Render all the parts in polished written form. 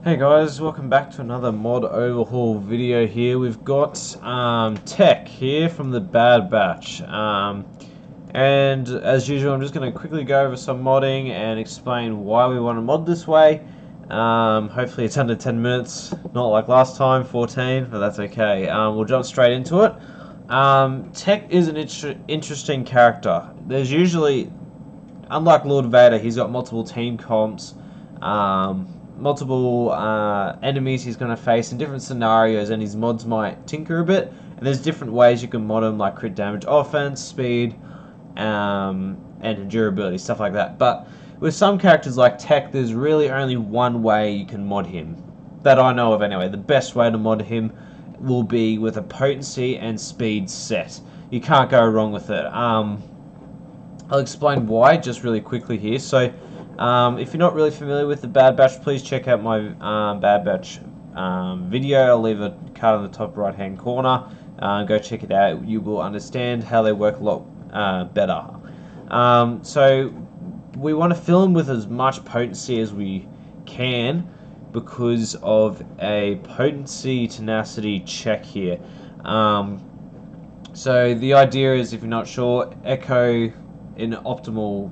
Hey guys, welcome back to another mod overhaul video here. We've got Tech here from the Bad Batch. And as usual, I'm just going to quickly go over some modding and explain why we want to mod this way. Hopefully it's under 10 minutes, not like last time, 14, but that's okay. We'll jump straight into it. Tech is an interesting character. There's usually, unlike Lord Vader, he's got multiple team comps. Multiple enemies he's going to face in different scenarios, and his mods might tinker a bit. And there's different ways you can mod him, like crit damage, offense, speed, and durability, stuff like that. But with some characters like Tech, there's really only one way you can mod him, that I know of anyway. The best way to mod him will be with a potency and speed set. You can't go wrong with it. I'll explain why just really quickly here. So if you're not really familiar with the Bad Batch, please check out my Bad Batch video. I'll leave a card on the top right hand corner. Go check it out. You will understand how they work a lot better. So we want to fill them with as much potency as we can because of a potency tenacity check here. So the idea is, if you're not sure, Echo in optimal,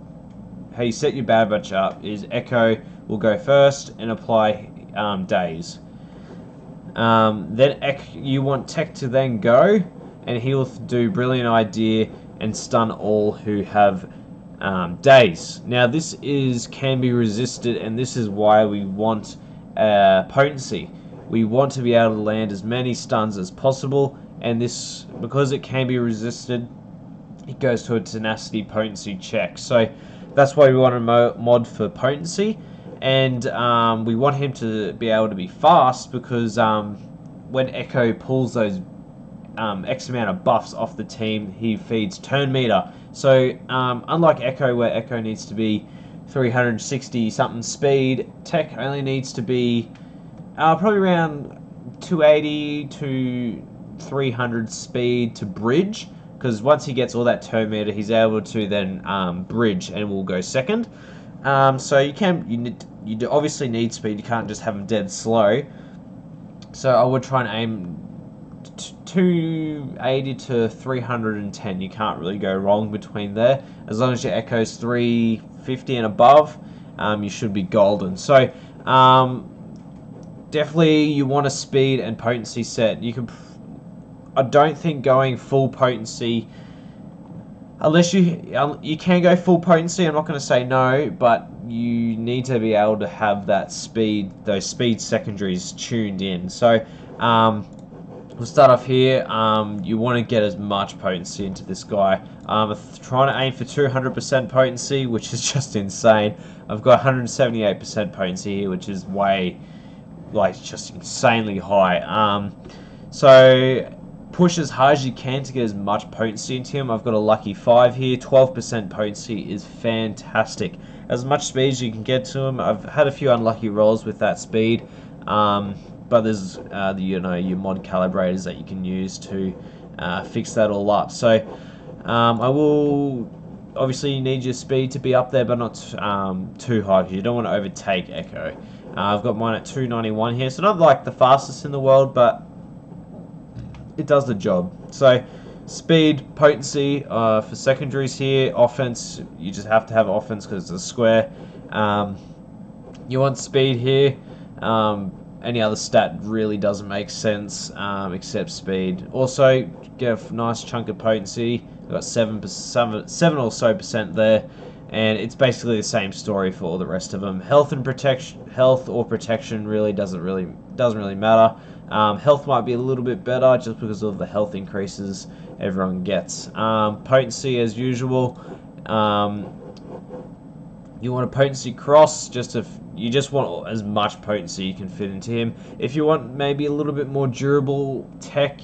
how you set your Bad Batch up is Echo will go first and apply daze. Then you want Tech to then go, and he'll do Brilliant Idea and stun all who have daze. Now this can be resisted, and this is why we want potency. We want to be able to land as many stuns as possible, and this, because it can be resisted, it goes to a tenacity potency check. So that's why we want to mod for potency, and we want him to be able to be fast, because when Echo pulls those X amount of buffs off the team, he feeds turn meter. So unlike Echo, where Echo needs to be 360 something speed, Tech only needs to be probably around 280 to 300 speed to bridge, because once he gets all that turn meter, he's able to then bridge and will go second. So you obviously need speed. You can't just have him dead slow. So I would try and aim 280 to 310. You can't really go wrong between there. As long as your Echo's 350 and above, you should be golden. So definitely you want a speed and potency set. I don't think going full potency, unless you can go full potency, I'm not going to say no, but you need to be able to have that speed, those speed secondaries tuned in. So we'll start off here. You want to get as much potency into this guy. I'm trying to aim for 200% potency, which is just insane. I've got 178% potency here, which is way, like, just insanely high. So push as hard as you can to get as much potency into him. I've got a lucky 5 here. 12% potency is fantastic. As much speed as you can get to him. I've had a few unlucky rolls with that speed, but there's your mod calibrators that you can use to fix that all up. So I will obviously need your speed to be up there, but not too high, because you don't want to overtake Echo. I've got mine at 291 here, so not like the fastest in the world, but it does the job. So speed, potency for secondaries here. Offense, you just have to have offense because it's a square. You want speed here. Any other stat really doesn't make sense except speed. Also get a nice chunk of potency. We've got 7 or so percent there, and it's basically the same story for all the rest of them. Health or protection really doesn't really matter. Health might be a little bit better just because of the health increases everyone gets. Potency, as usual, you want a potency cross. You just want as much potency you can fit into him. If you want maybe a little bit more durable Tech,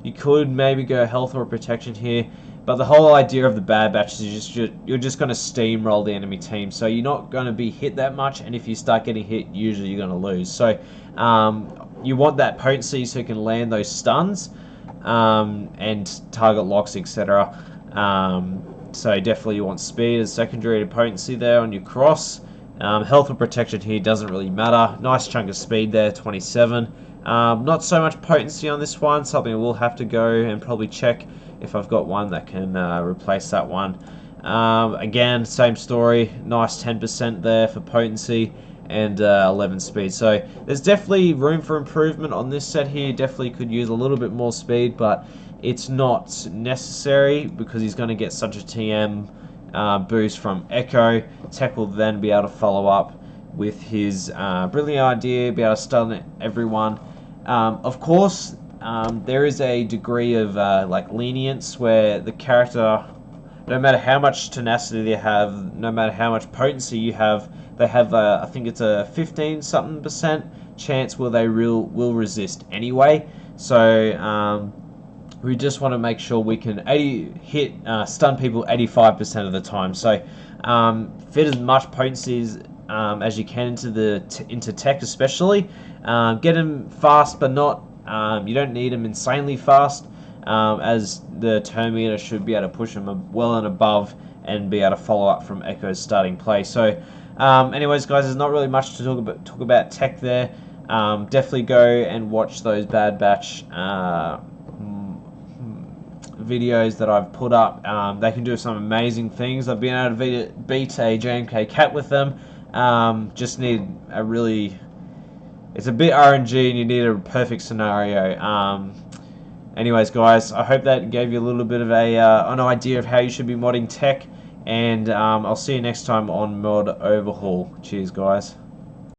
you could maybe go health or protection here. But the whole idea of the Bad Batch is you're just going to steamroll the enemy team, so you're not going to be hit that much, and if you start getting hit, usually you're going to lose. So you want that potency so you can land those stuns and target locks, etc. So definitely you want speed as secondary to potency there on your cross. Health or protection here doesn't really matter. Nice chunk of speed there, 27. Not so much potency on this one, something I will have to go and probably check if I've got one that can replace that one. Again, same story, nice 10% there for potency and 11 speed. So there's definitely room for improvement on this set here. Definitely could use a little bit more speed, but it's not necessary because he's going to get such a TM boost from Echo. Tech will then be able to follow up with his brilliant idea, be able to stun everyone. Of course, there is a degree of like lenience where the character, no matter how much tenacity they have, no matter how much potency you have, they have I think it's a 15-something% chance where they will resist anyway. So we just want to make sure we can stun people 85% of the time. So fit as much potency as you can into tech, especially. Get them fast, but not. You don't need them insanely fast, as the turn meter should be able to push them well and above and be able to follow up from Echo's starting play. So, anyways, guys, there's not really much to talk about tech there. Definitely go and watch those Bad Batch videos that I've put up. They can do some amazing things. I've been able to beat a JMK cat with them. Just need a really, it's a bit RNG and you need a perfect scenario. Anyways, guys, I hope that gave you a little bit of an idea of how you should be modding tech, and I'll see you next time on Mod Overhaul. Cheers, guys.